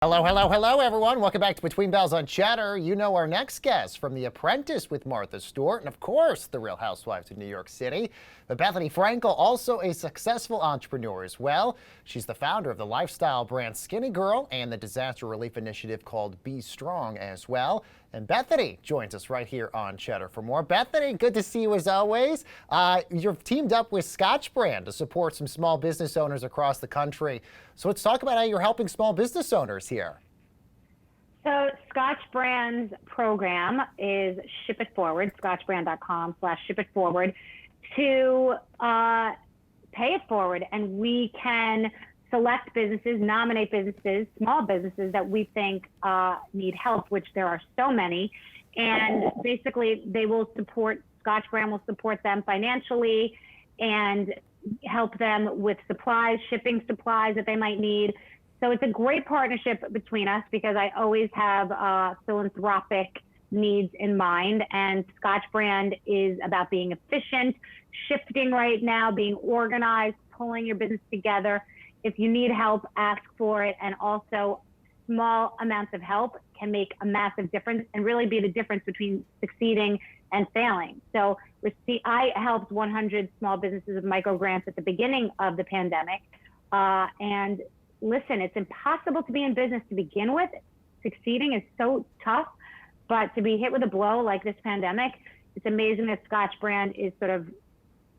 Hello, hello, hello, everyone. Welcome back to Between Bells on Cheddar. You know our next guest from The Apprentice with Martha Stewart, and of course, The Real Housewives of New York City. But Bethenny Frankel, also a successful entrepreneur as well. She's the founder of the lifestyle brand Skinny Girl and the disaster relief initiative called Be Strong as well. And Bethenny joins us right here on Cheddar for more. Bethenny, good to see you as always. You've teamed up with Scotch Brand to support some small business owners across the country. So let's talk about how you're helping small business owners here. So Scotch Brand's program is Ship It Forward, scotchbrand.com/ship it forward, to pay it forward. And we can select businesses, nominate businesses, small businesses that we think need help, which there are so many. And basically they will support, Scotch Brand will support them financially and help them with supplies, shipping supplies that they might need. So it's a great partnership between us because I always have philanthropic needs in mind. And Scotch Brand is about being efficient, shifting right now, being organized, pulling your business together. If you need help, ask for it. And also small amounts of help can make a massive difference and really be the difference between succeeding and failing. So I helped 100 small businesses with micro grants at the beginning of the pandemic. And listen, it's impossible to be in business to begin with. Succeeding is so tough, but to be hit with a blow like this pandemic, it's amazing that Scotch Brand is sort of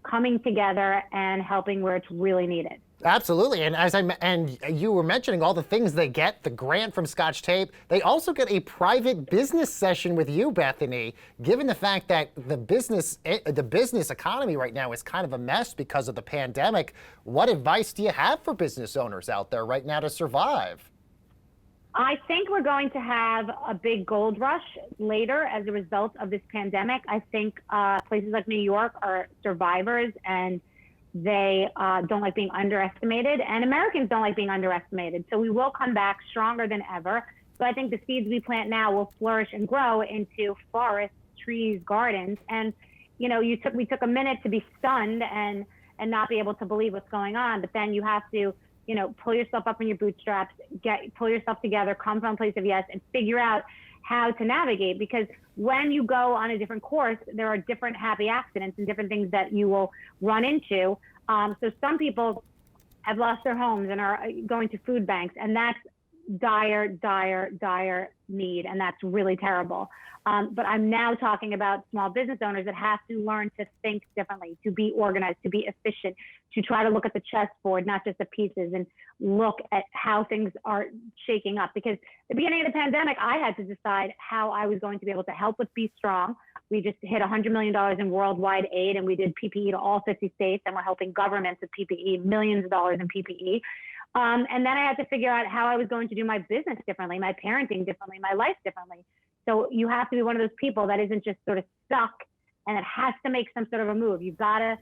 coming together and helping where it's really needed. Absolutely, and you were mentioning all the things they get, the grant from Scotch Tape. They also get a private business session with you, Bethenny. Given the fact that the business economy right now is kind of a mess because of the pandemic, what advice do you have for business owners out there right now to survive? I think we're going to have a big gold rush later as a result of this pandemic. I think places like New York are survivors, and they don't like being underestimated, and Americans don't like being underestimated. So we will come back stronger than ever. So I think the seeds we plant now will flourish and grow into forests, trees, gardens. And, you know, we took a minute to be stunned and not be able to believe what's going on. But then you have to, you know, pull yourself up in your bootstraps, pull yourself together, come from a place of yes, and figure out how to navigate. Because when you go on a different course, there are different happy accidents and different things that you will run into. So some people have lost their homes and are going to food banks, and that's dire, dire, dire need, and that's really terrible. But I'm now talking about small business owners that have to learn to think differently, to be organized, to be efficient, to try to look at the chessboard, not just the pieces, and look at how things are shaking up. Because at the beginning of the pandemic, I had to decide how I was going to be able to help with Be Strong. We just hit $100 million in worldwide aid, and we did PPE to all 50 states, and we're helping governments with PPE, millions of dollars in PPE. And then I had to figure out how I was going to do my business differently, my parenting differently, my life differently. So you have to be one of those people that isn't just sort of stuck and it has to make some sort of a move. You've got to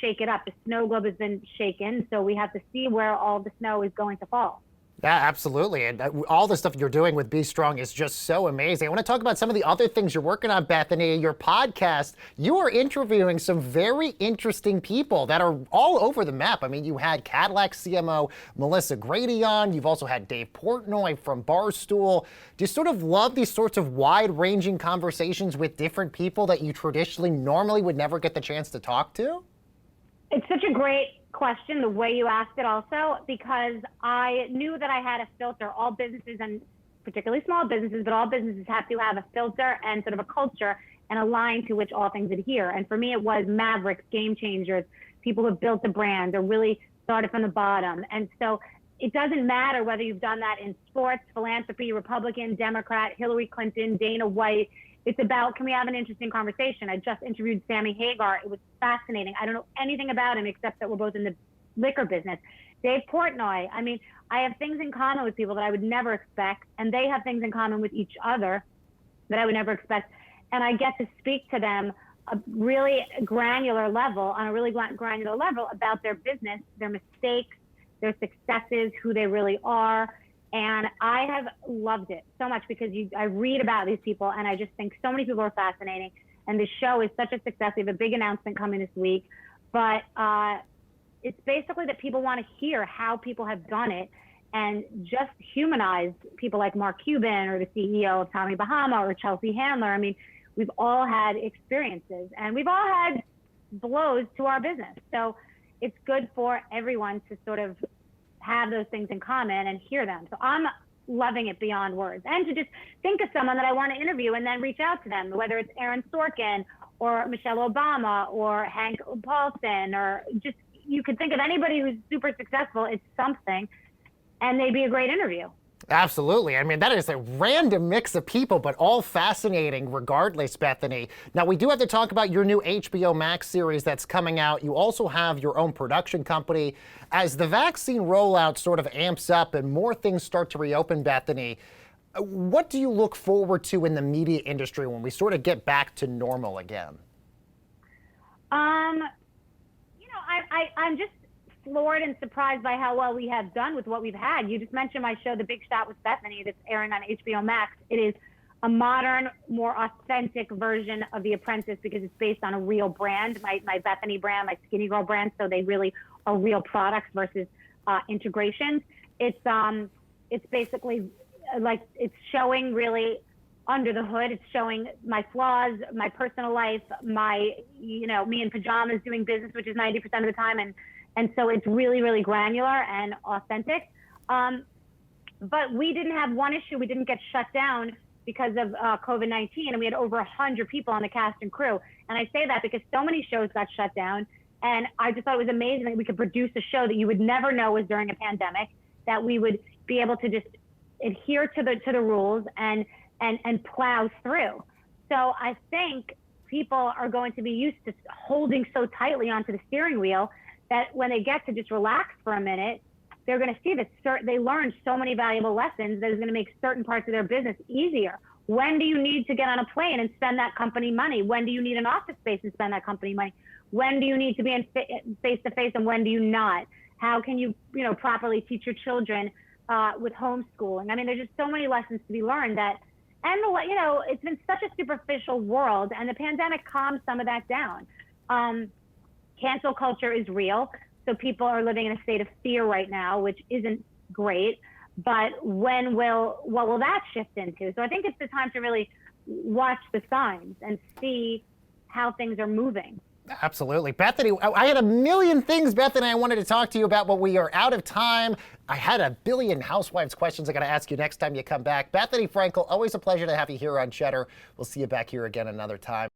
shake it up. The snow globe has been shaken, so we have to see where all the snow is going to fall. Yeah, absolutely. And all the stuff you're doing with Be Strong is just so amazing. I want to talk about some of the other things you're working on, Bethenny. Your podcast, you are interviewing some very interesting people that are all over the map. I mean, you had Cadillac CMO Melissa Grady on. You've also had Dave Portnoy from Barstool. Do you sort of love these sorts of wide-ranging conversations with different people that you traditionally normally would never get the chance to talk to? It's such a great question, the way you asked it also, because I knew that I had a filter. All businesses, and particularly small businesses, but all businesses have to have a filter and sort of a culture and a line to which all things adhere. And for me, it was mavericks, game changers, people who built the brand or really started from the bottom. And so it doesn't matter whether you've done that in sports, philanthropy, Republican, Democrat, Hillary Clinton, Dana White. It's about, can we have an interesting conversation? I just interviewed Sammy Hagar. It was fascinating. I don't know anything about him except that we're both in the liquor business. Dave Portnoy, I mean, I have things in common with people that I would never expect, and they have things in common with each other that I would never expect. And I get to speak to them a really granular level, on a really granular level about their business, their mistakes, their successes, who they really are. And I have loved it so much because I read about these people and I just think so many people are fascinating. And the show is such a success. We have a big announcement coming this week. But it's basically that people want to hear how people have done it and just humanize people like Mark Cuban or the CEO of Tommy Bahama or Chelsea Handler. I mean, we've all had experiences and we've all had blows to our business. So it's good for everyone to sort of have those things in common and hear them. So I'm loving it beyond words. And to just think of someone that I want to interview and then reach out to them, whether it's Aaron Sorkin or Michelle Obama or Hank Paulson, or just, you could think of anybody who's super successful. It's something, and they'd be a great interview. Absolutely. I mean, that is a random mix of people, but all fascinating regardless, Bethenny. Now, we do have to talk about your new HBO Max series that's coming out. You also have your own production company. As the vaccine rollout sort of amps up and more things start to reopen, Bethenny, what do you look forward to in the media industry when we sort of get back to normal again? I'm just floored and surprised by how well we have done with what we've had. You just mentioned my show, The Big Shot with Bethenny, that's airing on HBO Max. It is a modern, more authentic version of The Apprentice because it's based on a real brand, my Bethenny brand, my Skinny Girl brand. So they really are real products versus integrations. It's basically like, it's showing really under the hood. It's showing my flaws, my personal life, my, me in pajamas doing business, which is 90% of the time. And so it's really, really granular and authentic. But we didn't have one issue. We didn't get shut down because of COVID-19. And we had over 100 people on the cast and crew. And I say that because so many shows got shut down. And I just thought it was amazing that we could produce a show that you would never know was during a pandemic, that we would be able to just adhere to the rules and plow through. So I think people are going to be used to holding so tightly onto the steering wheel that when they get to just relax for a minute, they're going to see that they learned so many valuable lessons that is going to make certain parts of their business easier. When do you need to get on a plane and spend that company money? When do you need an office space and spend that company money? When do you need to be in face-to-face and when do you not? How can you, properly teach your children with homeschooling? I mean, there's just so many lessons to be learned it's been such a superficial world, and the pandemic calmed some of that down. Cancel culture is real, so people are living in a state of fear right now, which isn't great. But what will that shift into? So I think it's the time to really watch the signs and see how things are moving. Absolutely. Bethenny, I had a million things, Bethenny, I wanted to talk to you about, but we are out of time. I had a billion Housewives questions I got to ask you next time you come back. Bethenny Frankel, always a pleasure to have you here on Cheddar. We'll see you back here again another time.